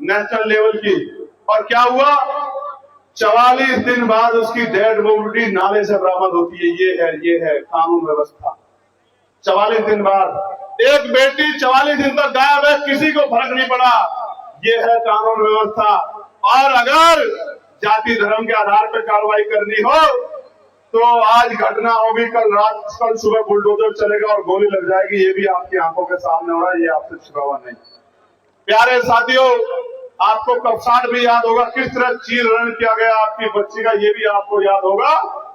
National level की। और क्या हुआ, 44 दिन बाद उसकी डेड बॉडी नाले से बरामद होती है। ये है कानून व्यवस्था। 44 दिन बाद एक बेटी 44 दिन तक गायब है, किसी को फर्क नहीं पड़ा। ये है कानून व्यवस्था। और अगर जाति धर्म के आधार पर कार्रवाई करनी हो तो आज घटना होगी, कल सुबह बुलडोजर चलेगा और गोली लग जाएगी। ये भी आपकी आंखों के सामने हो रहा है, ये आपसे छिपा हुआ नहीं। प्यारे साथियों, आपको कपसाट भी याद होगा, किस तरह चीरहरण किया गया आपकी बच्ची का, ये भी आपको याद होगा।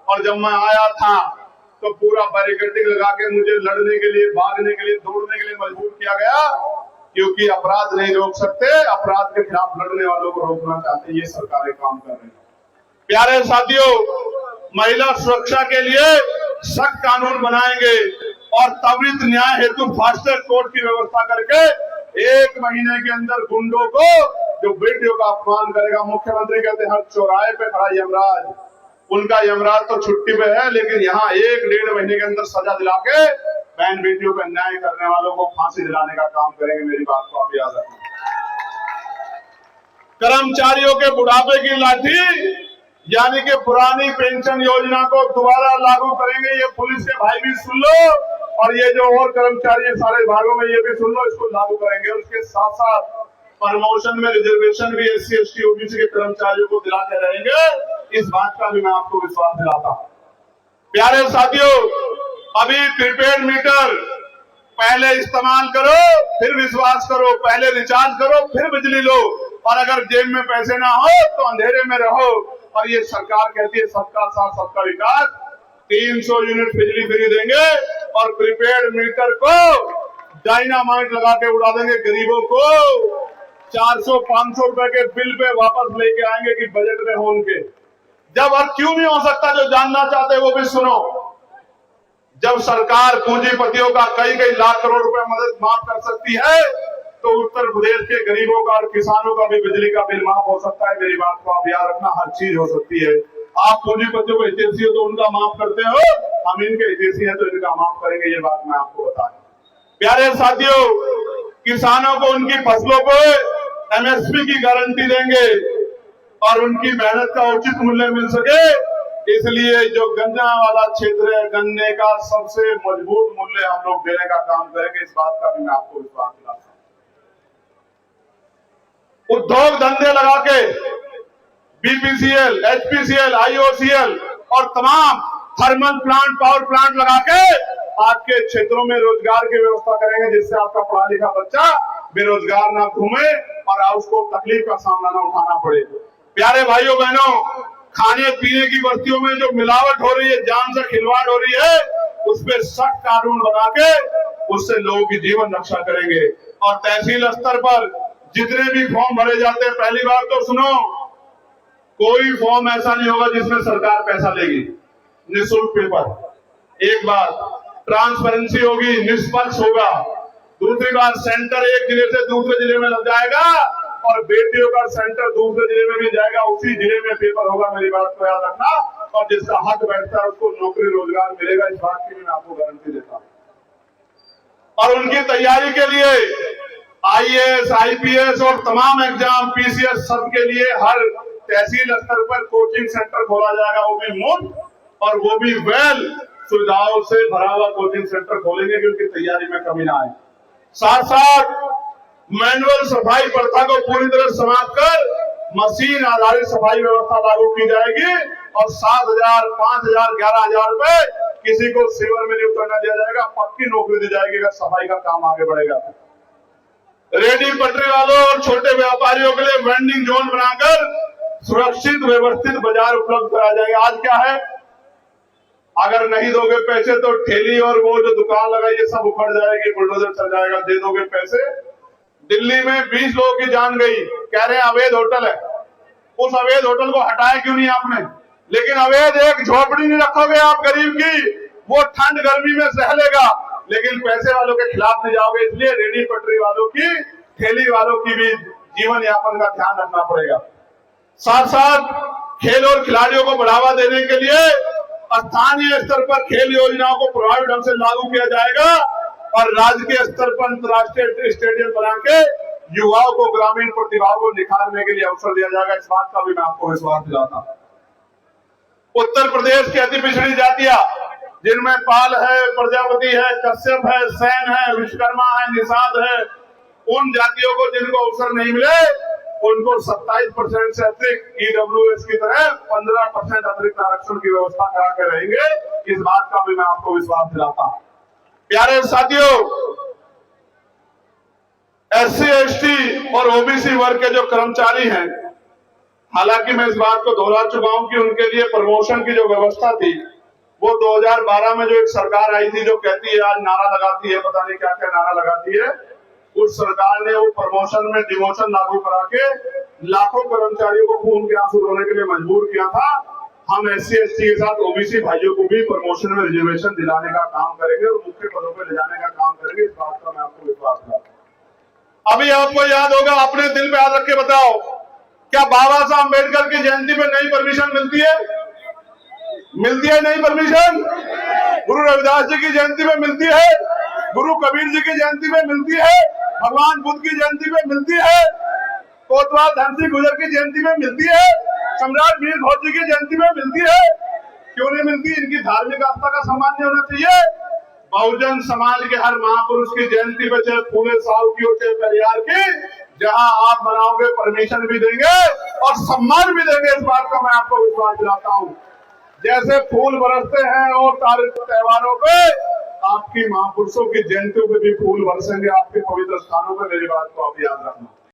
और जब मैं आया था तो पूरा बैरिकेडिंग लगा के मुझे लड़ने के लिए, भागने के लिए, दौड़ने के लिए मजबूर किया गया, क्योंकि अपराध नहीं रोक सकते, अपराध के खिलाफ लड़ने वालों को रोकना चाहते। ये सरकारें काम कर रही है। प्यारे साथियों, महिला सुरक्षा के लिए सख्त कानून बनाएंगे और त्वरित न्याय हेतु फास्ट ट्रैक कोर्ट की व्यवस्था करके 1 महीने के अंदर गुंडों को, जो बेटियों का अपमान करेगा, मुख्यमंत्री कहते हैं हर चौराहे पे खड़ा यमराज, उनका यमराज तो छुट्टी पे है, लेकिन यहाँ 1-1.5 महीने के अंदर सजा दिला के बहन बेटियों पर अन्याय करने वालों को फांसी दिलाने का काम करेंगे। मेरी बात को आप याद रखें। कर्मचारियों के बुढ़ापे की लाठी यानी कि पुरानी पेंशन योजना को दोबारा लागू करेंगे। ये पुलिस के भाई भी सुन लो, और ये जो और कर्मचारी है सारे विभागों में, ये भी सुन लो, इसको लागू करेंगे। उसके साथ साथ प्रमोशन में रिजर्वेशन भी SC ST OBC के कर्मचारियों को दिलाते रहेंगे। इस बात का भी मैं आपको विश्वास दिलाता हूं। प्यारे साथियों, अभी प्रीपेड मीटर पहले इस्तेमाल करो फिर विश्वास करो, पहले रिचार्ज करो फिर बिजली लो, और अगर जेब में पैसे ना हो तो अंधेरे में रहो। और ये सरकार कहती है सबका साथ सबका विकास। 300 यूनिट बिजली फ्री देंगे और प्रीपेड मीटर को डायनामाइट लगा के उड़ा देंगे। गरीबों को 400-500 रुपए के बिल पे वापस लेके आएंगे कि बजट में हो उनके। जब और क्यों नहीं हो सकता, जो जानना चाहते हैं वो भी सुनो। जब सरकार पूंजीपतियों का कई लाख करोड़ रुपए मदद माफ कर सकती है, तो उत्तर प्रदेश के गरीबों का और किसानों का भी बिजली का बिल माफ हो सकता है। मेरी बात को आप याद रखना, हर चीज हो सकती है। आप पूंजीपतियों को हितैषी हो तो उनका माफ करते हो, हम इनके हितैषी हैं तो इनका माफ करेंगे। ये बात मैं आपको बता दूं। प्यारे साथियों, किसानों को उनकी फसलों को MSP की गारंटी देंगे और उनकी मेहनत का उचित मूल्य मिल सके, इसलिए जो गन्ना वाला क्षेत्र है, गन्ने का सबसे मजबूत मूल्य हम लोग देने का काम करेंगे। इस बात का भी मैं आपको विश्वास दिलाता हूं। उद्योग धंधे लगा के BPCL, HPCL, IOCL और तमाम थर्मल प्लांट, पावर प्लांट लगा के आपके क्षेत्रों में रोजगार की व्यवस्था करेंगे, जिससे आपका पढ़ा लिखा बच्चा बेरोजगार ना घूमे और उसको तकलीफ का सामना ना उठाना पड़े। प्यारे भाइयों बहनों, खाने पीने की वस्तुओं में जो मिलावट हो रही है, जान से खिलवाड़ हो रही है, उस पर सख्त कानून बना के उससे लोगों की जीवन रक्षा करेंगे। और तहसील स्तर पर जितने भी फॉर्म भरे जाते हैं, पहली बार तो सुनो, कोई फॉर्म ऐसा नहीं होगा जिसमें सरकार पैसा लेगी। निःशुल्क पेपर। एक बात, ट्रांसपेरेंसी होगी, निष्पक्ष होगा। दूसरी बात, सेंटर एक जिले से दूसरे जिले में लग जाएगा और बेटियों का सेंटर दूसरे जिले में भी जाएगा, उसी जिले में पेपर होगा। मेरी बात को याद रखना। और जिसका हक बैठता है उसको नौकरी रोजगार मिलेगा। इस बात की मैं आपको गारंटी देता हूं। और उनकी तैयारी के लिए IAS, IPS और तमाम एग्जाम, PCS, सबके लिए हर तहसील स्तर पर कोचिंग सेंटर खोला जाएगा, वो भी मुफ्त और वो भी वेल सुविधाओं से भरा हुआ कोचिंग सेंटर खोलेंगे कि उनकी तैयारी में कमी ना आए। साथ साथ मैनुअल सफाई प्रथा को पूरी तरह समाप्त कर मशीन आधारित सफाई व्यवस्था लागू की जाएगी और 7,000, 5,000, 11,000 रुपए किसी को सेवर में नहीं उतरना दिया जाएगा। पक्की नौकरी दी जाएगी अगर सफाई का काम आगे बढ़ेगा। रेडी पटरी वालों और छोटे व्यापारियों के लिए वेंडिंग जोन बनाकर सुरक्षित व्यवस्थित बाजार उपलब्ध कराया जाएगा। आज क्या है, अगर नहीं दोगे पैसे तो ठेली और वो जो दुकान लगाई ये सब उखड़ जाएगी, बुलडोजर चल जाएगा। दे दोगे पैसे। दिल्ली में 20 लोगों की जान गई, कह रहे हैं अवैध होटल है। उस अवैध होटल को हटाया क्यों नहीं आपने? लेकिन अवैध एक झोपड़ी नहीं रखोगे आप गरीब की, वो ठंड गर्मी में सह लेगा, लेकिन पैसे वालों के खिलाफ नहीं जाओगे। इसलिए रेडी पटरी वालों की, ठेली वालों की भी जीवन यापन का ध्यान रखना पड़ेगा। साथ साथ खेल और खिलाड़ियों को बढ़ावा देने के लिए स्थानीय स्तर पर खेल योजनाओं को प्रभावी ढंग से लागू किया जाएगा और राज्य के स्तर पर अंतर्राष्ट्रीय स्टेडियम बना के युवाओं को ग्रामीण प्रतिभाओं को निखारने के लिए अवसर दिया जाएगा, इस बात का भी मैं आपको विश्वास दिलाता हूं। उत्तर प्रदेश की अति पिछड़ी जातियां जिनमें पाल है, प्रजापति है, कश्यप है, सेन है, विश्वकर्मा है, निषाद है, उन जातियों को जिनको अवसर नहीं मिले उनको 27% से अतिरिक्त ईडब्ल्यूएस की तरह 15% अतिरिक्त आरक्षण की व्यवस्था करा के रहेंगे, इस बात का भी मैं आपको विश्वास दिलाता हूं। प्यारे साथियों, एससी, एसटी और ओबीसी वर्ग के जो कर्मचारी हैं, हालांकि मैं इस बात को दोहरा चुका हूं कि उनके लिए प्रमोशन की जो व्यवस्था थी वो 2012 में जो एक सरकार आई थी जो कहती है, आज नारा लगाती है, पता नहीं क्या क्या नारा लगाती है, उस सरकार ने वो प्रमोशन में डिमोशन लागू करा के लाखों कर्मचारियों को खून के आंसू रोने के लिए मजबूर किया था। हम एससी, एसटी के साथ ओबीसी भाइयों को भी प्रमोशन में रिजर्वेशन दिलाने का काम करेंगे और मुख्य पदों पर ले जाने का काम करेंगे, इस बात का मैं आपको विश्वास दिलाता हूं। अभी आपको याद होगा, अपने दिल पे हाथ रख के बताओ, क्या बाबा साहब अम्बेडकर की जयंती पे नई परमिशन मिलती है? मिलती है नई परमिशन? गुरु रविदास जी की जयंती में मिलती है, गुरु कबीर जी की जयंती में मिलती है, भगवान बुद्ध की जयंती में मिलती है, कोतवाल धन सिंह गुर्जर की जयंती में मिलती है, सम्राट वीर भोज जी की जयंती में मिलती है। क्यों नहीं मिलती? इनकी धार्मिक आस्था का सम्मान नहीं होना चाहिए? बहुजन समाज के हर महापुरुष की जयंती पे, चाहे फूले साहू की हो चाहे पेरियार की, जहां आप बनाओगे परमिशन भी देंगे और सम्मान भी देंगे, इस बात का मैं आपको विश्वास दिलाता हूं। जैसे फूल बरसते हैं और त्योहारों पे, आपकी महापुरुषों की जयंतियों पे भी फूल बरसेंगे, आपके पवित्र स्थानों पे, मेरी बात को आप याद रखना।